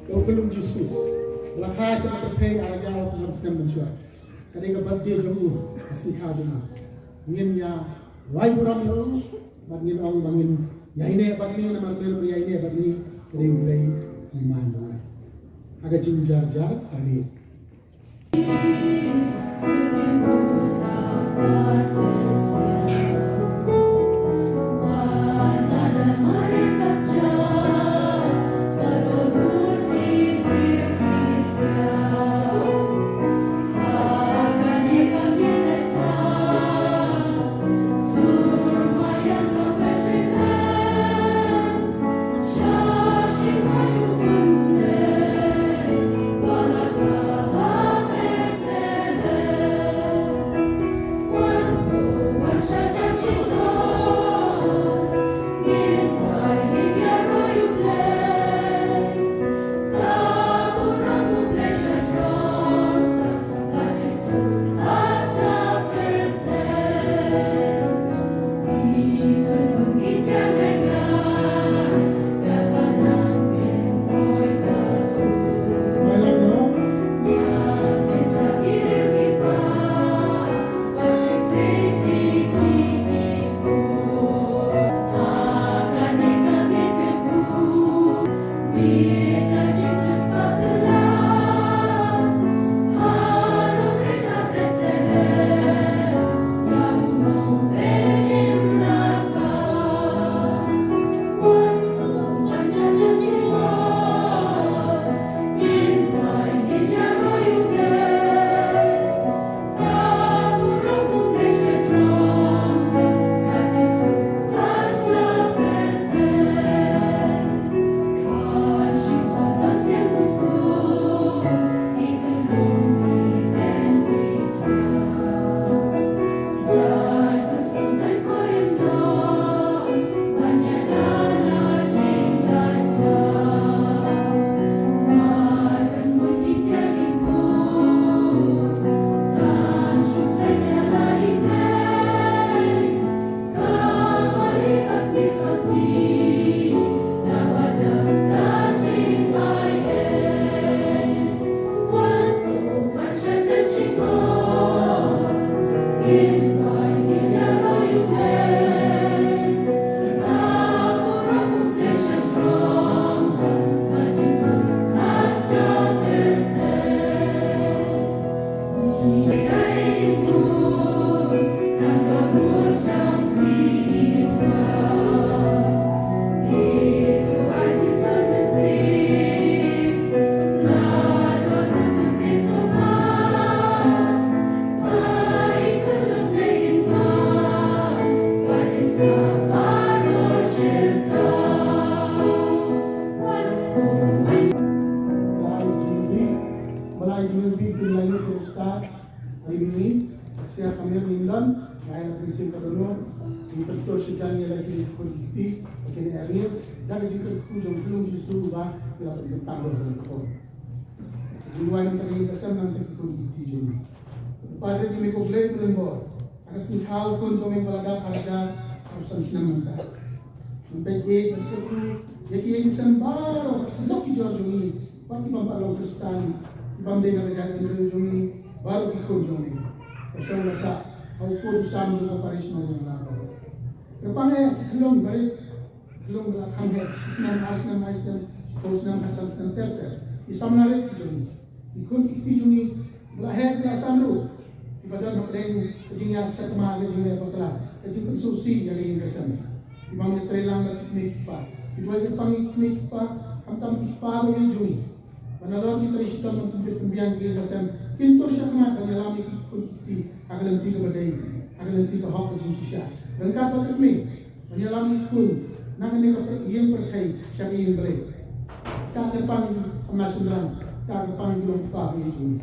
Kau belum justru. Belakang saya terkait ajar waktu jam 9 mencuat. Kadang birthday jamu asli kajana. Ingin ya wai buram lo, bangin orang bangin. Ya ini bangin nama beru ya ini bangin kadang mulai iman mulai. Agak jinjar jar kali. Siap kami mindan, kaya prinsip kadulong, impactor siya niya lagi kundi, kini area, dahil jika kujung belum justru ba kita bertambah dengan kau. Jiwa yang tadi kesan nanti kundi jum. Pada di meko blade lembo, akas ni hal kun jomeng balaga harga urusan senang manta. Sampai ye berkutu, ye insan baru, dok hijau jumi, pasti bampalong kristan, bamde na jalan ini jumi, baru ikut jumi. Pasal rasa aku pun sama dengan Paris macam mana. Lepas film balik film belakang ni, senam, kosnam asal senam terter. Isam narik juni, ikut juni belahir di asam lu. Ibadah nak leng kejinya sekma kejinya bakla, kejing susi jadi ingkasan. Ibang trelang lagi mikpa, ibang ipang mikpa, kamtam mikpa boleh juni. Manalor ni terista mempunyai ingkasan. Kintor siya kena kanyalami kunti akan nanti ke badai, akan nanti ke hak kejinsya. Dan kata kami kanyalami kun, nak ni ke yang berkait siya yang beri. Tak depan sama sundan, tak depan belum apa ini.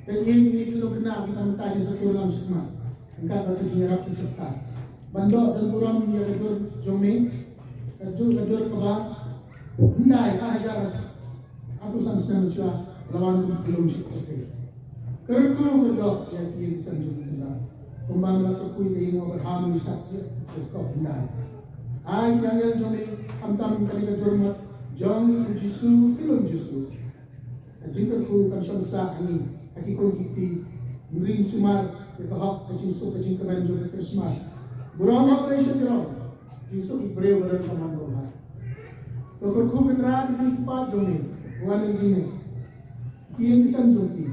Dan ini belum kena kita minta di satu dalam semua. Dan kata kejinyarap diserta. Bandok dan buram dia kedur joming, kedur kebak. Hendai ajar aku sangat suah lawan belum seperti. Kerukuru berdok yang kiri sanjung kita. Pembangla kekui ingin berhamu sakti cukup benar. Ay jangan joming amtam kali kedurmat jong jisu belum jisu Kajing ku kansyon sa angin. Akikon kiti ring sumar kahak kajing so kajing kemenjo Christmas. Burang operation jero. Jiso ibreu badan komando ha. Tokor ku kendra di pa joni. Bukan jine. Kian bisan joti.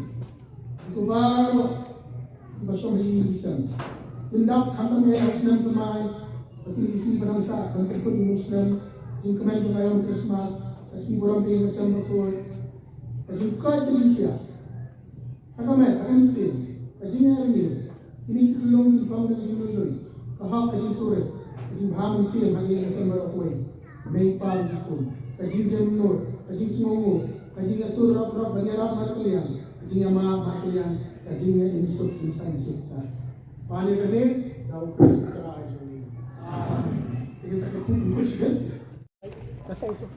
Ku baro basyo ni bisan. Tindak kami Muslim pemai. Pati isi barang sa kantor Muslim. Jing kemenjo ngayon Christmas. Asi burang di macam betul. Kajing kai kajing kia. Akan sih. Kajing hari ini kelong di bawah kajing loi. Kahak kajing sore. Kajing baham sih hari ini sama aku. Mei pal pun. Kajing jemur. Kajing semua. Kajing atur rap banyak rap nak kalian. Kajing ama kalian. Kajing ini sub insan cipta. Pani kene daun Kristus cara aja ni. Ini saya pun ikut kan. Kasih itu.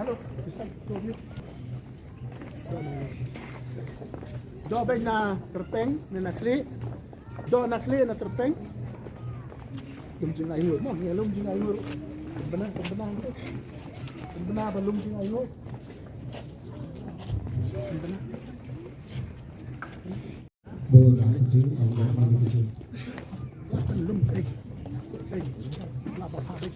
Halo, bisa tu. Do ba na terpeng na nakli do nakli na terpeng lumjing ayur mo ni lumjing ayur benar ba lumjing ayur bo đã chứ anh đã bao nhiêu chứ lum ai la ba ha đấy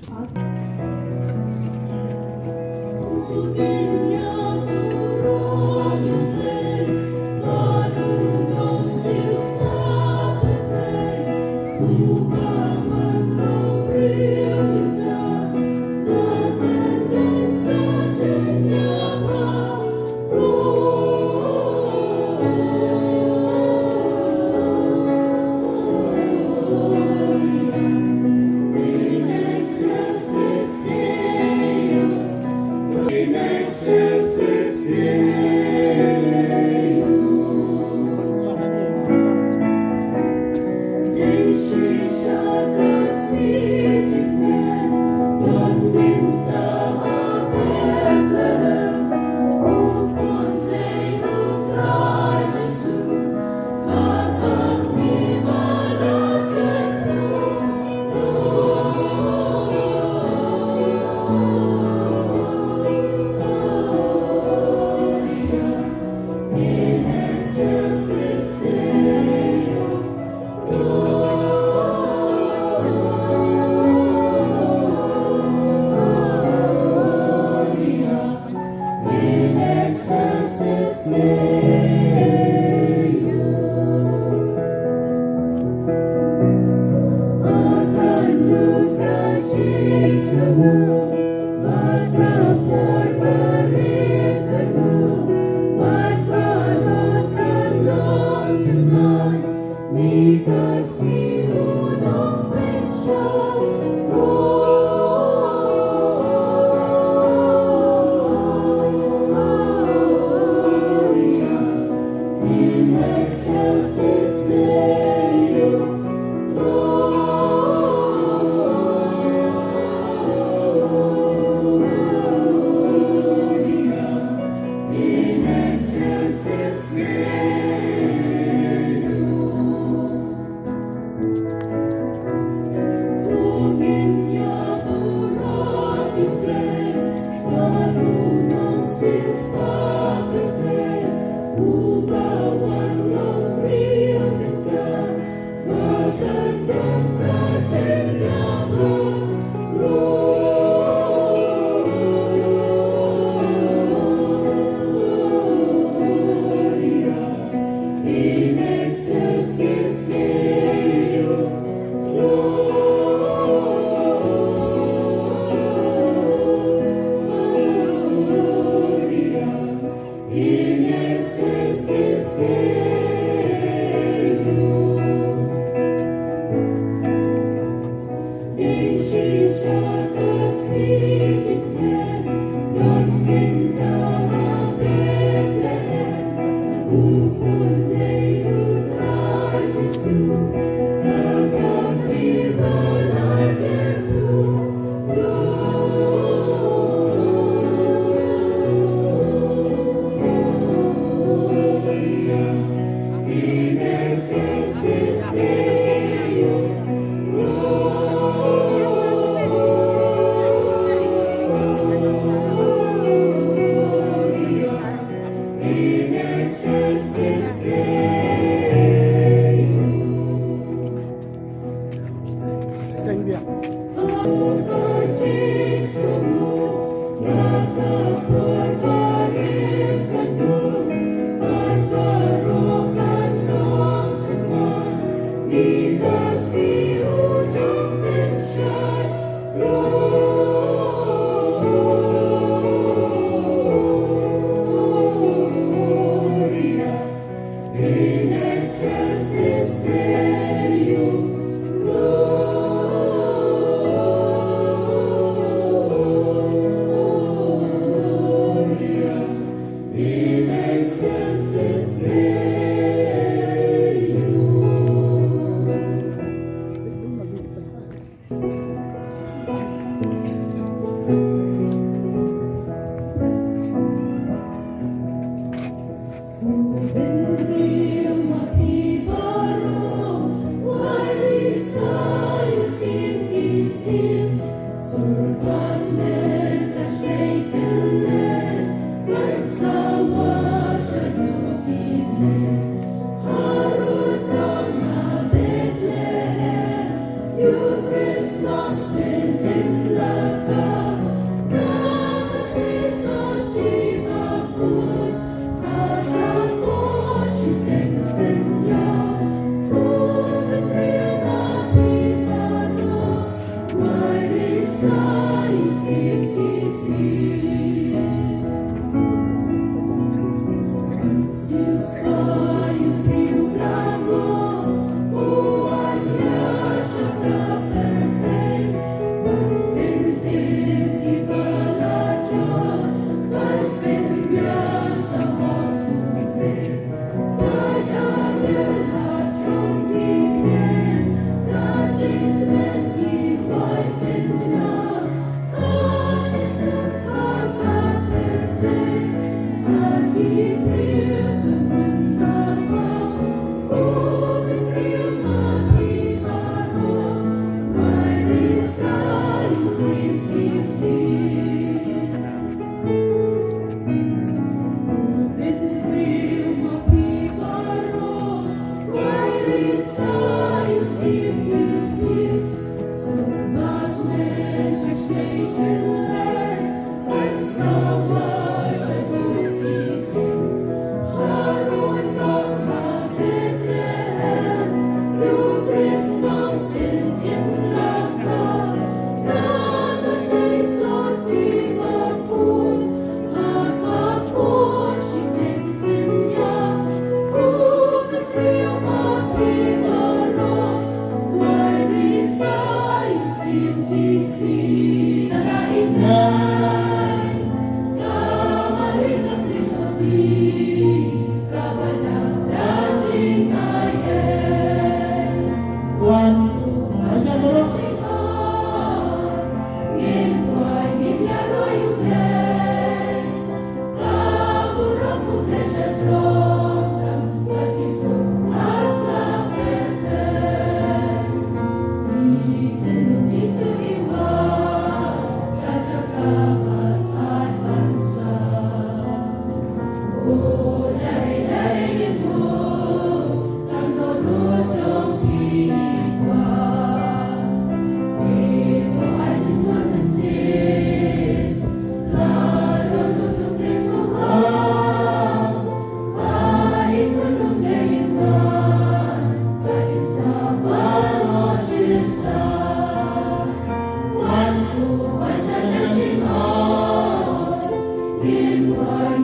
Yung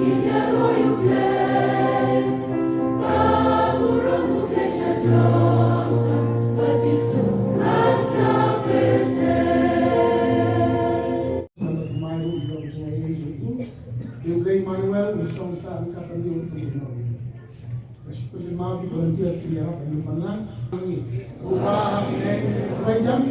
Ray Manuel, yung song sa angkatan niyo ito ginawa. Kasi po yung mga volunteers kiniharap ang yung panlan. Ubah ang Ray Jam.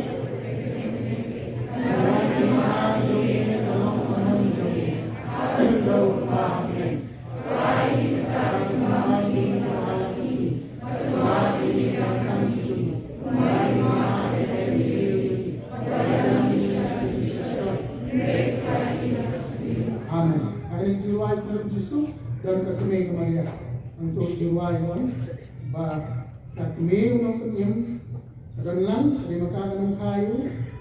Amen. Ayon sa liwanag ng Diyos, dan katumay ka Maria. Ang tuwag liwanag nun, ba katumay ng kanyang kagalang, kaya magkaganang kayo,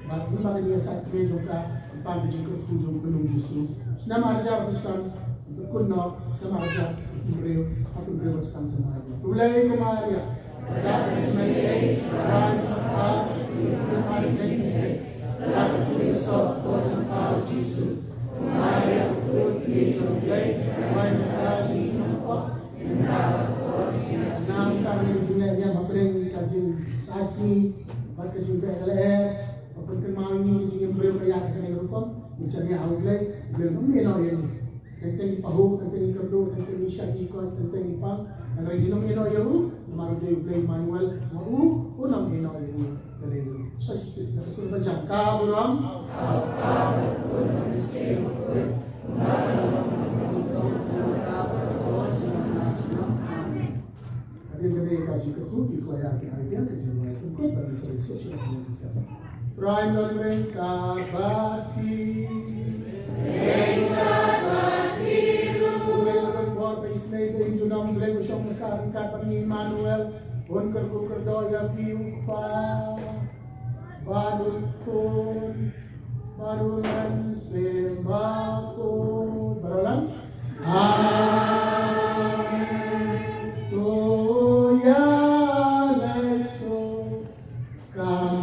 ba't lumakin niya sa medyo ka, ang pamilya ko tujong ko ng Diyos. Sinama ka dyan, Diyos, kuno, sinama ka dyan, at umbreo sa sa Maria. Tulay ko Maria, dapat sa Maria, dapat saksi, ba't kasi PLR, kapag kamawin nyo yung embryo kaya ka ng rupang, minsan niya awalay, bilang umino yan. Kanteng ipahu, kanteng ikardo, kanteng isya ikon, kanteng ipang, ano yung umino yan, namarulay Ray Manuel, unang ino yan. Sa nakasunod na dyan, kaburang? Prime Lord Kabati Junang Lego siyang masarang katang ni Manuel Hunkar kukardoya piupa Badutun Barulan Sembako Barulan Amen Toya Leso Kam